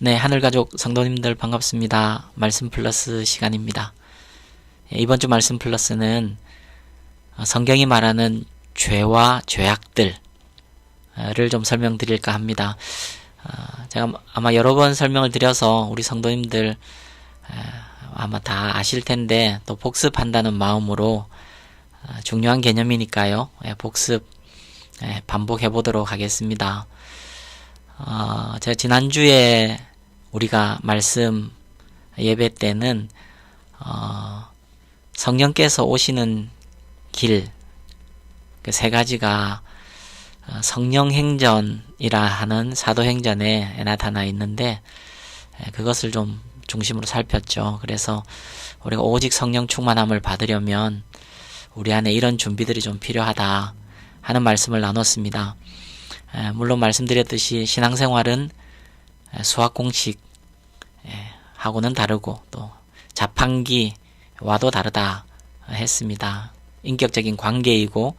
네, 하늘가족 성도님들 반갑습니다. 말씀 플러스 시간입니다. 이번 주 말씀 플러스는 성경이 말하는 죄와 죄악들을 좀 설명드릴까 합니다. 제가 아마 여러 번 설명을 드려서 우리 성도님들 아마 다 아실 텐데 또 복습한다는 마음으로 중요한 개념이니까요. 복습 반복해 보도록 하겠습니다. 제가 지난주에 우리가 말씀 예배 때는 성령께서 오시는 길 그 세 가지가 성령행전이라 하는 사도행전에 나타나 있는데 그것을 좀 중심으로 살폈죠. 그래서 우리가 오직 성령 충만함을 받으려면 우리 안에 이런 준비들이 좀 필요하다 하는 말씀을 나눴습니다. 물론 말씀드렸듯이 신앙생활은 수학 공식 하고는 다르고 또 자판기와도 다르다 했습니다. 인격적인 관계이고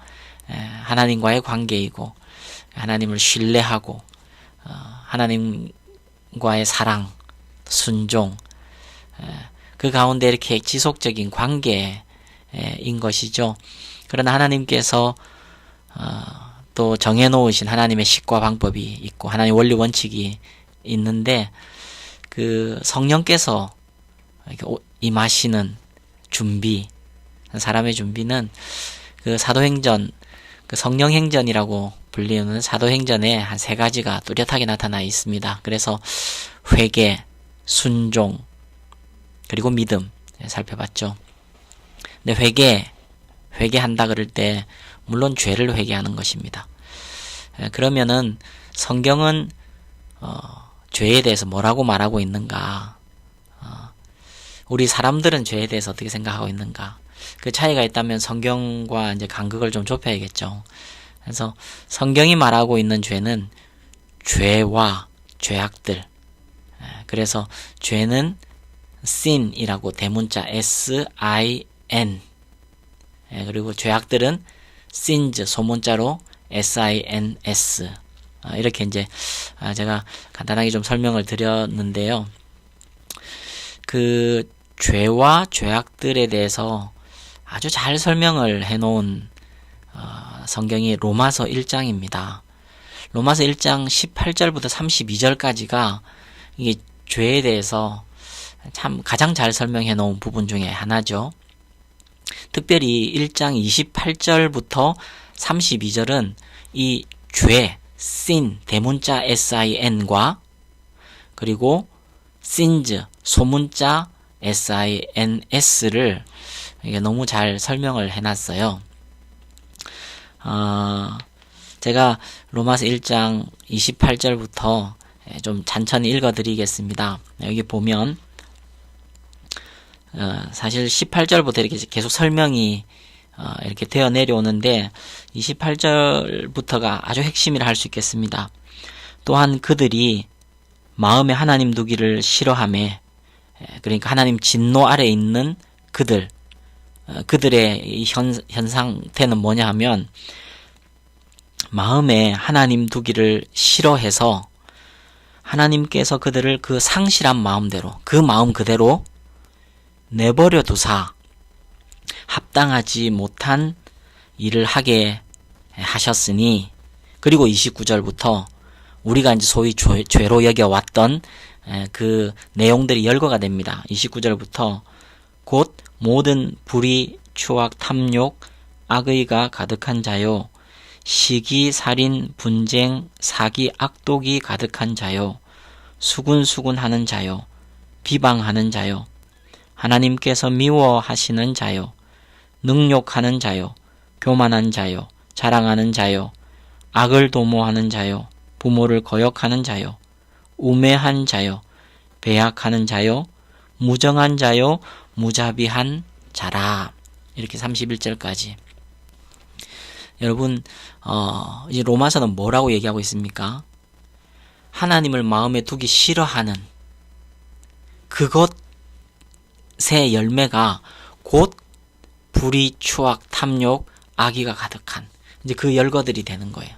하나님과의 관계이고 하나님을 신뢰하고 하나님과의 사랑, 순종 그 가운데 이렇게 지속적인 관계인 것이죠. 그러나 하나님께서 또 정해놓으신 하나님의 식과 방법이 있고 하나님의 원리 원칙이 있는데 그 성령께서 임하시는 준비, 사람의 준비는 그 사도행전, 그 성령행전이라고 불리는 사도행전에 한 세 가지가 뚜렷하게 나타나 있습니다. 그래서 회개, 순종, 그리고 믿음 살펴봤죠. 근데 회개한다 그럴 때 물론 죄를 회개하는 것입니다. 그러면은 성경은 죄에 대해서 뭐라고 말하고 있는가? 우리 사람들은 죄에 대해서 어떻게 생각하고 있는가? 그 차이가 있다면 성경과 이제 간극을 좀 좁혀야겠죠. 그래서 성경이 말하고 있는 죄는 죄와 죄악들. 그래서 죄는 sin이라고 대문자 S-I-N. 그리고 죄악들은 sins 소문자로 S-I-N-S. 이렇게 이제 제가 간단하게 좀 설명을 드렸는데요. 그 죄와 죄악들에 대해서 아주 잘 설명을 해놓은 성경이 로마서 1장입니다. 로마서 1장 18절부터 32절까지가 이게 죄에 대해서 참 가장 잘 설명해 놓은 부분 중에 하나죠. 특별히 1장 28절부터 32절은 이 죄, sin, 대문자 sin과 그리고 sins, 소문자 sins를 이게 너무 잘 설명을 해놨어요. 제가 로마서 1장 28절부터 좀 천천히 읽어드리겠습니다. 여기 보면 사실 18절부터 이렇게 계속 설명이 이렇게 되어 내려오는데 28절부터가 아주 핵심이라 할 수 있겠습니다. 또한 그들이 마음에 하나님 두기를 싫어하며 그러니까 하나님 진노 아래 있는 그들의 이 현 상태는 뭐냐 하면 마음에 하나님 두기를 싫어해서 하나님께서 그들을 그 상실한 마음대로 그 마음 그대로 내버려 두사 합당하지 못한 일을 하게 하셨으니 그리고 29절부터 우리가 이제 소위 죄로 여겨왔던 그 내용들이 열거가 됩니다. 29절부터 곧 모든 불의, 추악, 탐욕, 악의가 가득한 자요 시기, 살인, 분쟁, 사기, 악독이 가득한 자요 수군수군하는 자요 비방하는 자요 하나님께서 미워하시는 자요 능욕하는 자요 교만한 자요 자랑하는 자요 악을 도모하는 자요 부모를 거역하는 자요 우매한 자요 배약하는 자요 무정한 자요 무자비한 자라. 이렇게 31절까지. 여러분 이제 로마서는 뭐라고 얘기하고 있습니까? 하나님을 마음에 두기 싫어하는 그것의 열매가 곧 불의, 추악, 탐욕, 악의가 가득한 이제 그 열거들이 되는 거예요.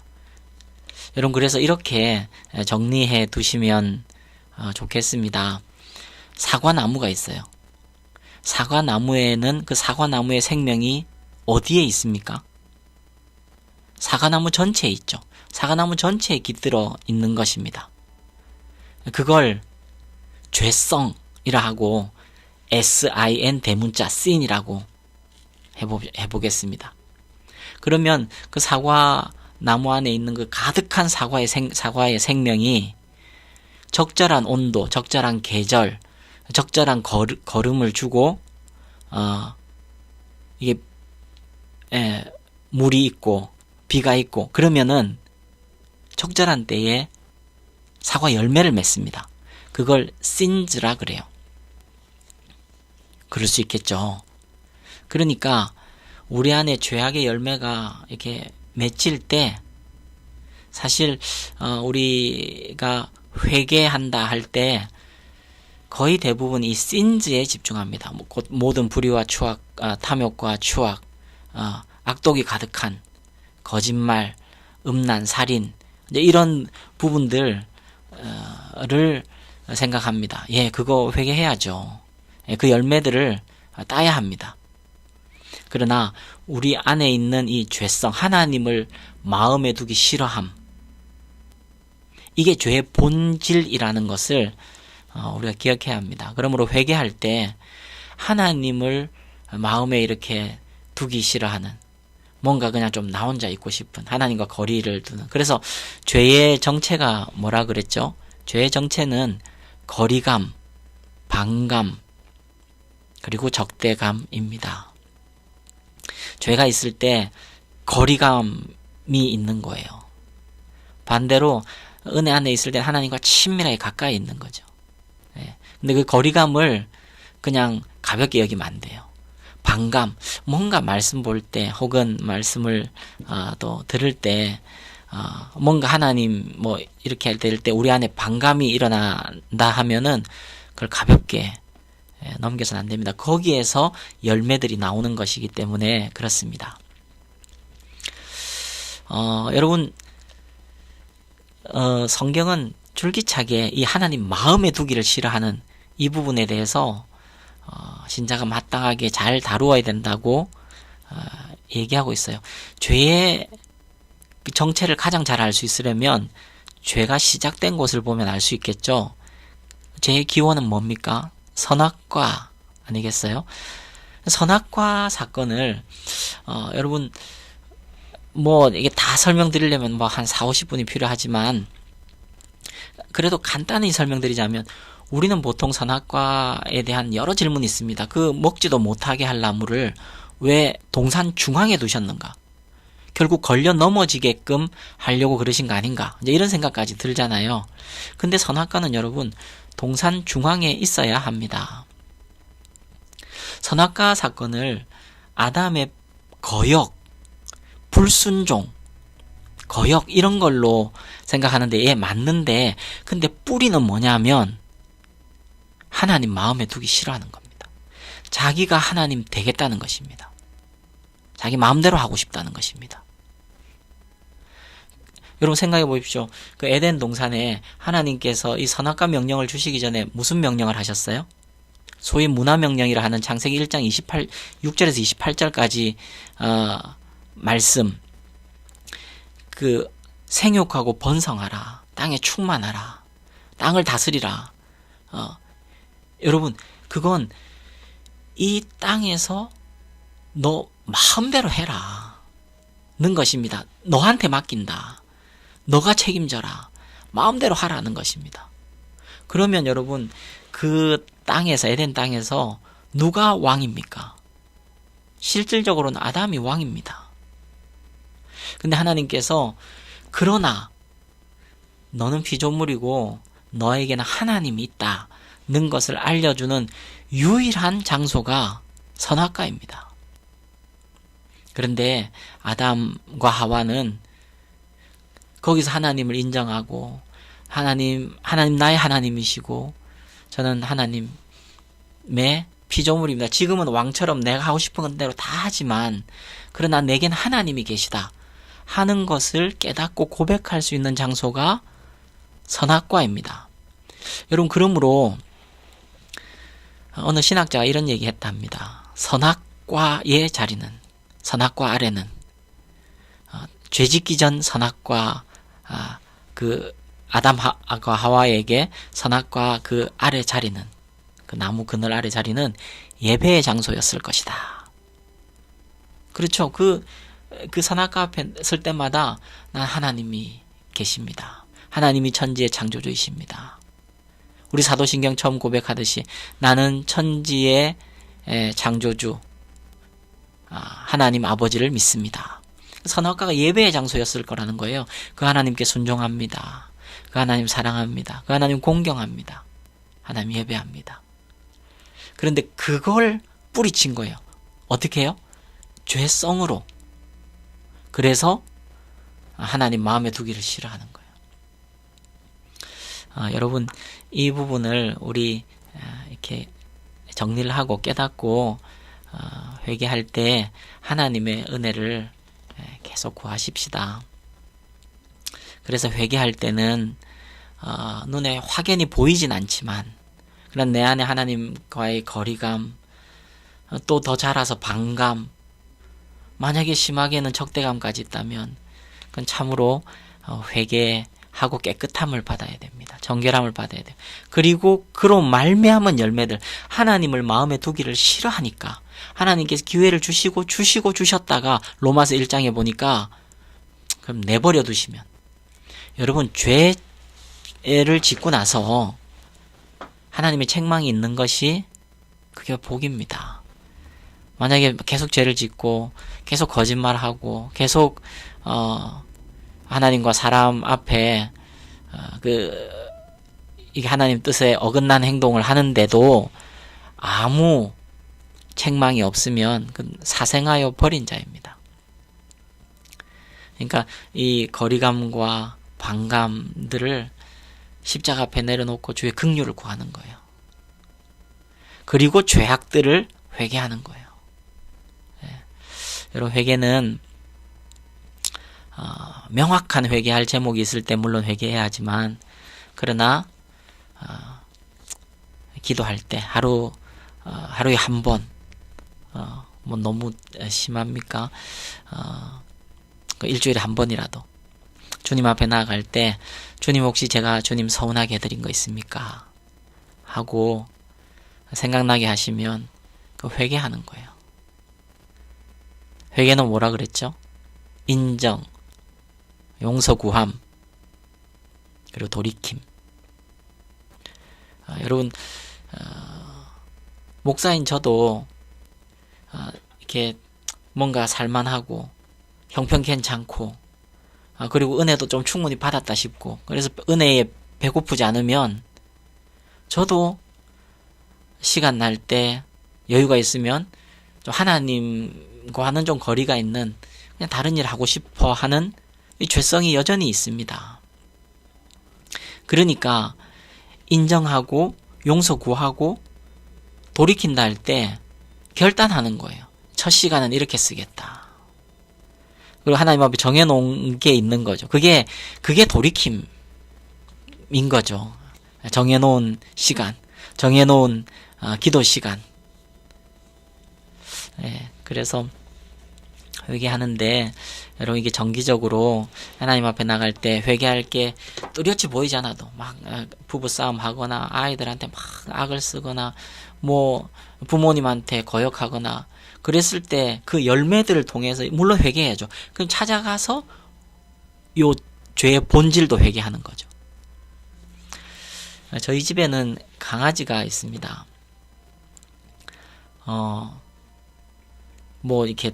여러분 그래서 이렇게 정리해 두시면 좋겠습니다. 사과나무가 있어요. 사과나무에는 그 사과나무의 생명이 어디에 있습니까? 사과나무 전체에 있죠. 사과나무 전체에 깃들어 있는 것입니다. 그걸 죄성이라 하고 sin 대문자 sin이라고 해보겠습니다. 그러면 그 사과나무 안에 있는 그 가득한 사과의 생명이 적절한 온도, 적절한 계절, 적절한 걸음을 주고 이게 물이 있고 비가 있고 그러면은 적절한 때에 사과 열매를 맺습니다. 그걸 신즈라 그래요. 그럴 수 있겠죠. 그러니까 우리 안에 죄악의 열매가 이렇게 맺힐 때 사실 우리가 회개한다 할 때 거의 대부분 이 신즈에 집중합니다. 곧 모든 불의와 추악, 탐욕과 추악, 악독이 가득한 거짓말, 음란, 살인 이제 이런 부분들을 생각합니다. 예, 그거 회개해야죠. 예, 그 열매들을 따야 합니다. 그러나 우리 안에 있는 이 죄성, 하나님을 마음에 두기 싫어함, 이게 죄의 본질이라는 것을 우리가 기억해야 합니다. 그러므로 회개할 때 하나님을 마음에 이렇게 두기 싫어하는, 뭔가 그냥 좀 나 혼자 있고 싶은, 하나님과 거리를 두는. 그래서 죄의 정체가 뭐라 그랬죠? 죄의 정체는 거리감, 반감, 그리고 적대감입니다. 죄가 있을 때 거리감이 있는 거예요. 반대로 은혜 안에 있을 때 하나님과 친밀하게 가까이 있는 거죠. 예. 근데 그 거리감을 그냥 가볍게 여기면 안 돼요. 반감, 뭔가 말씀 볼 때 혹은 말씀을 또 들을 때 뭔가 하나님 뭐 이렇게 될 때 우리 안에 반감이 일어난다 하면은 그걸 가볍게 넘겨서는 안 됩니다. 거기에서 열매들이 나오는 것이기 때문에 그렇습니다. 여러분, 성경은 줄기차게 이 하나님 마음에 두기를 싫어하는 이 부분에 대해서 신자가 마땅하게 잘 다루어야 된다고 얘기하고 있어요. 죄의 정체를 가장 잘 알 수 있으려면 죄가 시작된 곳을 보면 알 수 있겠죠. 죄의 기원은 뭡니까? 선악과 아니겠어요? 선악과 사건을 여러분 뭐 이게 다 설명드리려면 뭐 한 40-50분이 필요하지만 그래도 간단히 설명드리자면 우리는 보통 선악과에 대한 여러 질문이 있습니다. 그 먹지도 못하게 할 나무를 왜 동산 중앙에 두셨는가? 결국 걸려 넘어지게끔 하려고 그러신 거 아닌가? 이제 이런 생각까지 들잖아요. 근데 선악과는 여러분 동산 중앙에 있어야 합니다. 선악과 사건을 아담의 거역, 불순종, 거역 이런 걸로 생각하는데 예 맞는데 근데 뿌리는 뭐냐면 하나님 마음에 두기 싫어하는 겁니다. 자기가 하나님 되겠다는 것입니다. 자기 마음대로 하고 싶다는 것입니다. 여러분 생각해 보십시오. 그 에덴 동산에 하나님께서 이 선악과 명령을 주시기 전에 무슨 명령을 하셨어요? 소위 문화명령이라 하는 창세기 1장 6절에서 28절까지 말씀, 그 생육하고 번성하라, 땅에 충만하라, 땅을 다스리라. 여러분 그건 이 땅에서 너 마음대로 해라 는 것입니다. 너한테 맡긴다. 너가 책임져라. 마음대로 하라는 것입니다. 그러면 여러분 그 땅에서 에덴 땅에서 누가 왕입니까? 실질적으로는 아담이 왕입니다. 근데 하나님께서 그러나 너는 피조물이고 너에게는 하나님이 있다는 것을 알려주는 유일한 장소가 선악과입니다. 그런데 아담과 하와는 거기서 하나님을 인정하고 하나님 나의 하나님이시고 저는 하나님의 피조물입니다. 지금은 왕처럼 내가 하고 싶은 대로 다 하지만 그러나 내겐 하나님이 계시다 하는 것을 깨닫고 고백할 수 있는 장소가 선악과입니다. 여러분, 그러므로 어느 신학자가 이런 얘기 했답니다. 선악과의 자리는, 선악과 아래는, 죄짓기 전 선악과, 그 아담과 하와에게 선악과 그 아래 자리는, 그 나무 그늘 아래 자리는 예배의 장소였을 것이다. 그렇죠. 그 선악과 앞에 설 때마다 난 하나님이 계십니다. 하나님이 천지의 창조주이십니다. 우리 사도신경 처음 고백하듯이 나는 천지의 창조주 하나님 아버지를 믿습니다. 선악과가 예배의 장소였을 거라는 거예요. 그 하나님께 순종합니다. 그 하나님 사랑합니다. 그 하나님 공경합니다. 하나님 예배합니다. 그런데 그걸 뿌리친 거예요. 어떻게 해요? 죄성으로. 그래서 하나님 마음에 두기를 싫어하는 거예요. 여러분, 이 부분을 우리 이렇게 정리를 하고 깨닫고 회개할 때 하나님의 은혜를 계속 구하십시다. 그래서 회개할 때는 눈에 확연히 보이진 않지만 그런 내 안에 하나님과의 거리감, 또 더 자라서 반감, 만약에 심하게는 적대감까지 있다면 그건 참으로 회개하고 깨끗함을 받아야 됩니다. 정결함을 받아야 돼요. 그리고 그로 말미암은 열매들, 하나님을 마음에 두기를 싫어하니까 하나님께서 기회를 주셨다가 로마서 1장에 보니까 그럼 내버려 두시면, 여러분, 죄를 짓고 나서 하나님의 책망이 있는 것이 그게 복입니다. 만약에 계속 죄를 짓고 계속 거짓말하고 계속 하나님과 사람 앞에 이게 하나님 뜻에 어긋난 행동을 하는데도 아무 책망이 없으면 그건 사생하여 버린 자입니다. 그러니까 이 거리감과 반감들을 십자가 앞에 내려놓고 주의 긍휼을 구하는 거예요. 그리고 죄악들을 회개하는 거예요. 여러분, 회개는 명확한 회개할 제목이 있을 때 물론 회개해야 하지만, 그러나 기도할 때 하루에 한 번, 뭐 너무 심합니까? 일주일에 한 번이라도 주님 앞에 나아갈 때, 주님, 혹시 제가 주님 서운하게 해드린 거 있습니까? 하고 생각나게 하시면 그 회개하는 거예요. 회개는 뭐라 그랬죠? 인정, 용서 구함, 그리고 돌이킴. 여러분, 목사인 저도 이렇게 뭔가 살만하고 형편 괜찮고 그리고 은혜도 좀 충분히 받았다 싶고, 그래서 은혜에 배고프지 않으면 저도 시간 날 때 여유가 있으면 좀 하나님과는 좀 거리가 있는 그냥 다른 일 하고 싶어 하는 이 죄성이 여전히 있습니다. 그러니까 인정하고 용서 구하고 돌이킨다 할 때 결단하는 거예요. 첫 시간은 이렇게 쓰겠다. 그리고 하나님 앞에 정해놓은 게 있는 거죠. 그게 돌이킴인 거죠. 정해놓은 시간, 정해놓은 기도 시간. 그래서 회개하는데, 여러분, 이게 정기적으로 하나님 앞에 나갈 때 회개할 게 뚜렷이 보이지 않아도 막 부부싸움 하거나 아이들한테 막 악을 쓰거나 뭐 부모님한테 거역하거나 그랬을 때 그 열매들을 통해서 물론 회개해야죠. 그럼 찾아가서 요 죄의 본질도 회개하는 거죠. 저희 집에는 강아지가 있습니다. 뭐 이렇게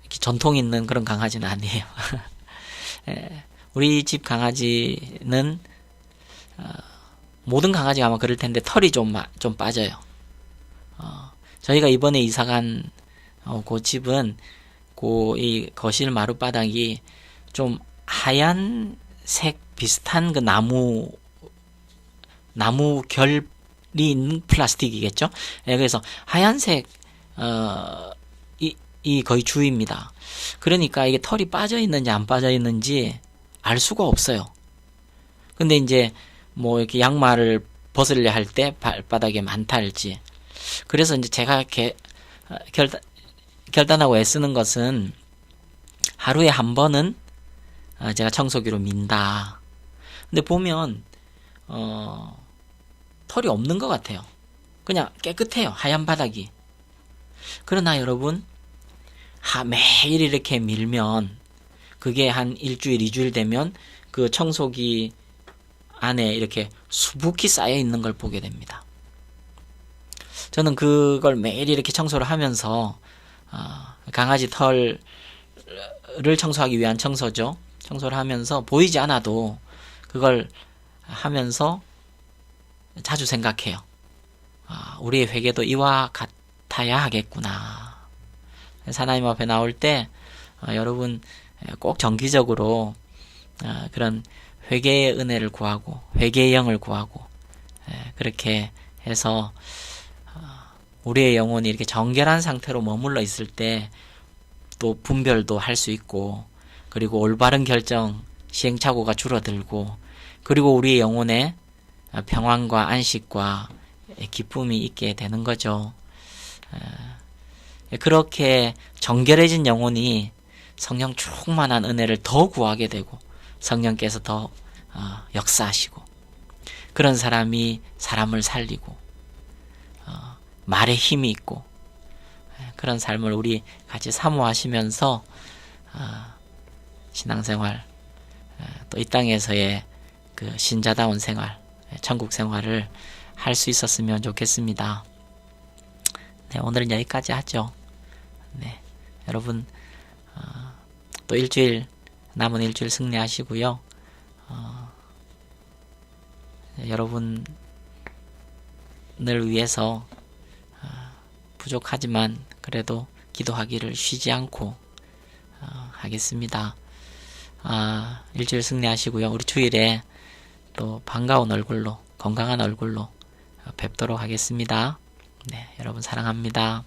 전통 있는 그런 강아지는 아니에요. 우리 집 강아지는 모든 강아지가 아마 그럴 텐데 털이 좀 빠져요. 저희가 이번에 이사간 그 집은 이 거실 마룻바닥이 좀 하얀색 비슷한 그 나무 결이 있는 플라스틱이겠죠. 그래서 하얀색 이 거의 주입니다. 그러니까 이게 털이 빠져 있는지 안 빠져 있는지 알 수가 없어요. 근데 이제 뭐 이렇게 양말을 벗으려 할 때 발바닥에 많다할지. 그래서 이제 제가 결단하고 애쓰는 것은 하루에 한 번은 제가 청소기로 민다. 근데 보면 털이 없는 것 같아요. 그냥 깨끗해요. 하얀 바닥이. 그러나 여러분, 매일 이렇게 밀면 그게 한 일주일, 2주일 되면 그 청소기 안에 이렇게 수북히 쌓여 있는 걸 보게 됩니다. 저는 그걸 매일 이렇게 청소를 하면서 강아지 털을 청소하기 위한 청소죠. 청소를 하면서 보이지 않아도 그걸 하면서 자주 생각해요. 우리의 회개도 이와 같아야 하겠구나. 하나님 앞에 나올 때 여러분 꼭 정기적으로 그런 회개의 은혜를 구하고 회개의 영을 구하고 그렇게 해서 우리의 영혼이 이렇게 정결한 상태로 머물러 있을 때 또 분별도 할 수 있고, 그리고 올바른 결정, 시행착오가 줄어들고, 그리고 우리의 영혼에 평안과 안식과 기쁨이 있게 되는 거죠. 그렇게 정결해진 영혼이 성령 충만한 은혜를 더 구하게 되고 성령께서 더 역사하시고, 그런 사람이 사람을 살리고 말에 힘이 있고, 그런 삶을 우리 같이 사모하시면서 신앙생활, 또 이 땅에서의 그 신자다운 생활, 천국 생활을 할 수 있었으면 좋겠습니다. 네, 오늘은 여기까지 하죠. 네, 여러분 또 남은 일주일 승리하시고요. 여러분을 위해서 부족하지만 그래도 기도하기를 쉬지 않고 하겠습니다. 일주일 승리하시고요. 우리 주일에 또 반가운 얼굴로, 건강한 얼굴로 뵙도록 하겠습니다. 네, 여러분 사랑합니다.